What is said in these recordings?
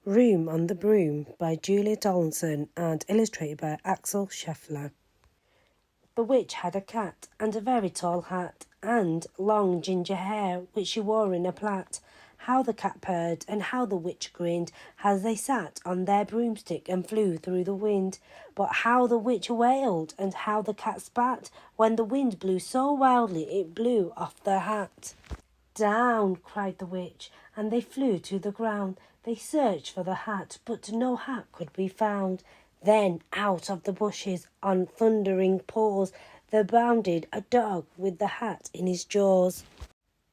Room on the Broom by Donaldson and illustrated by Axel Scheffler. The witch had a cat and a very tall hat and long ginger hair which she wore in a plait. How the cat purred and how the witch grinned as they sat on their broomstick and flew through the wind. But how the witch wailed and how the cat spat when the wind blew so wildly it blew off their hat. Down, cried the witch, and they flew to the ground. They searched for the hat, but no hat could be found. Then out of the bushes, on thundering paws, there bounded a dog with the hat in his jaws.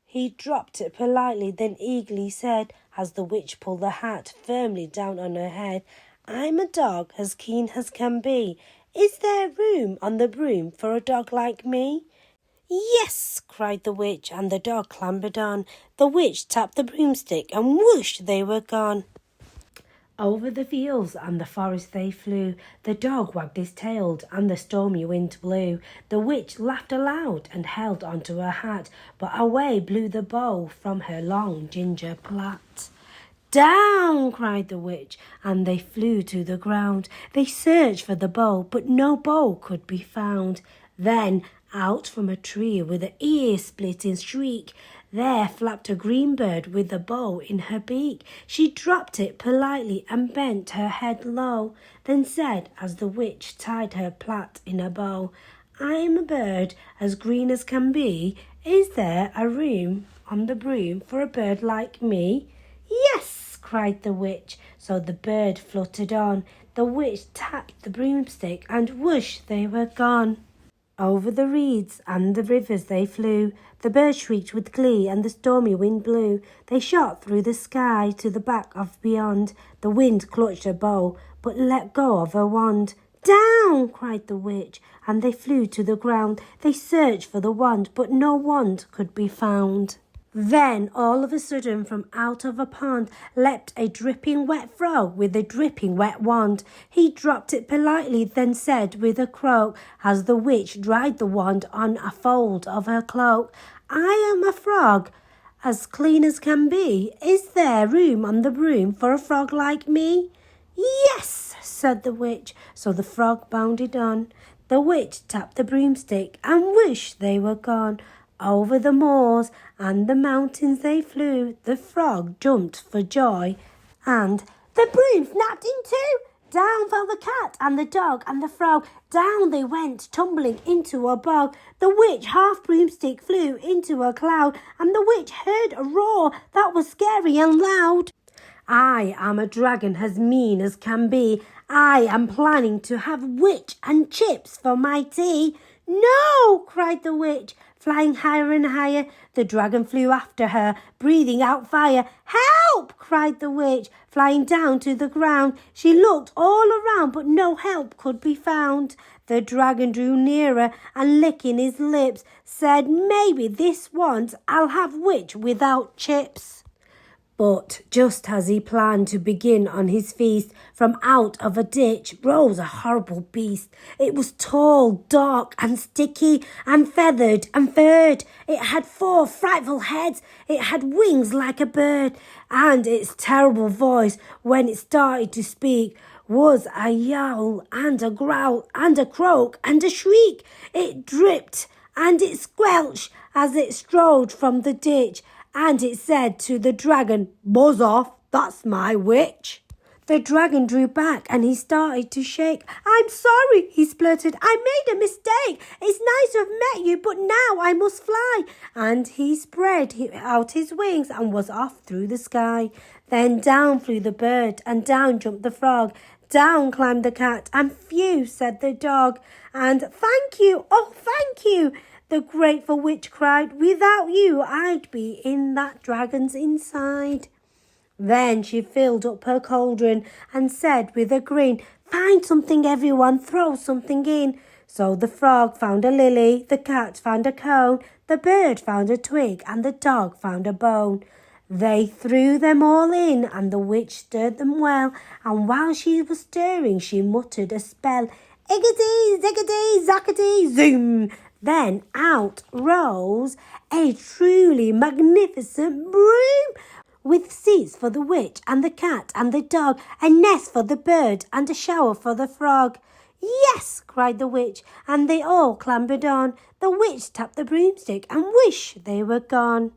He dropped it politely, then eagerly said, as the witch pulled the hat firmly down on her head, "I'm a dog as keen as can be. Is there room on the broom for a dog like me?" "Yes," cried the witch, and the dog clambered on. The witch tapped the broomstick, and whoosh, they were gone. Over the fields and the forest they flew. The dog wagged his tail, and the stormy wind blew. The witch laughed aloud and held onto her hat, but away blew the bow from her long ginger plait. "Down!" cried the witch, and they flew to the ground. They searched for the bow, but no bow could be found. Then out from a tree with an ear-splitting shriek, there flapped a green bird with a bow in her beak. She dropped it politely and bent her head low, then said, as the witch tied her plait in a bow, "I'm a bird as green as can be. Is there a room on the broom for a bird like me?" "Yes," cried the witch. So the bird fluttered on. The witch tapped the broomstick, and whoosh, they were gone. Over the reeds and the rivers they flew. The bird shrieked with glee, and the stormy wind blew. They shot through the sky to the back of beyond. The wind clutched her bow, but let go of her wand. "Down!" cried the witch, and they flew to the ground. They searched for the wand, but no wand could be found. Then, all of a sudden, from out of a pond leapt a dripping wet frog with a dripping wet wand. He dropped it politely, then said with a croak, as the witch dried the wand on a fold of her cloak, "I am a frog as clean as can be. Is there room on the broom for a frog like me?" "Yes," said the witch. So the frog bounded on. The witch tapped the broomstick, and whoosh, they were gone. Over the moors and the mountains they flew. The frog jumped for joy, and the broom snapped in two. Down fell the cat and the dog and the frog. Down they went, tumbling into a bog. The witch half broomstick flew into a cloud, and the witch heard a roar that was scary and loud. "I am a dragon as mean as can be. I am planning to have witch and chips for my tea." "No!" cried the witch, flying higher and higher. The dragon flew after her, breathing out fire. "Help!" cried the witch, flying down to the ground. She looked all around, but no help could be found. The dragon drew nearer and, licking his lips, said, "Maybe this once I'll have witch without chips." But just as he planned to begin on his feast, from out of a ditch rose a horrible beast. It was tall, dark, and sticky, and feathered and furred. It had 4 frightful heads. It had wings like a bird, and its terrible voice, when it started to speak, was a yowl and a growl and a croak and a shriek. It dripped and it squelched as it strode from the ditch, and it said to the dragon, "Buzz off, that's my witch." The dragon drew back and he started to shake. "I'm sorry," he spluttered. "I made a mistake. It's nice to have met you, but now I must fly." And he spread out his wings and was off through the sky. Then down flew the bird and down jumped the frog. Down climbed the cat, and phew, said the dog. And "Thank you, oh, thank you," the grateful witch cried. "Without you, I'd be in that dragon's inside." Then she filled up her cauldron and said with a grin, "Find something, everyone, throw something in." So the frog found a lily, the cat found a cone, the bird found a twig, and the dog found a bone. They threw them all in, and the witch stirred them well, and while she was stirring, she muttered a spell, "Iggity, ziggity, zackety, zoom." Then out rose a truly magnificent broom with seats for the witch and the cat and the dog, a nest for the bird and a shower for the frog. Yes, cried the witch, and they all clambered on. The witch tapped the broomstick and wished they were gone.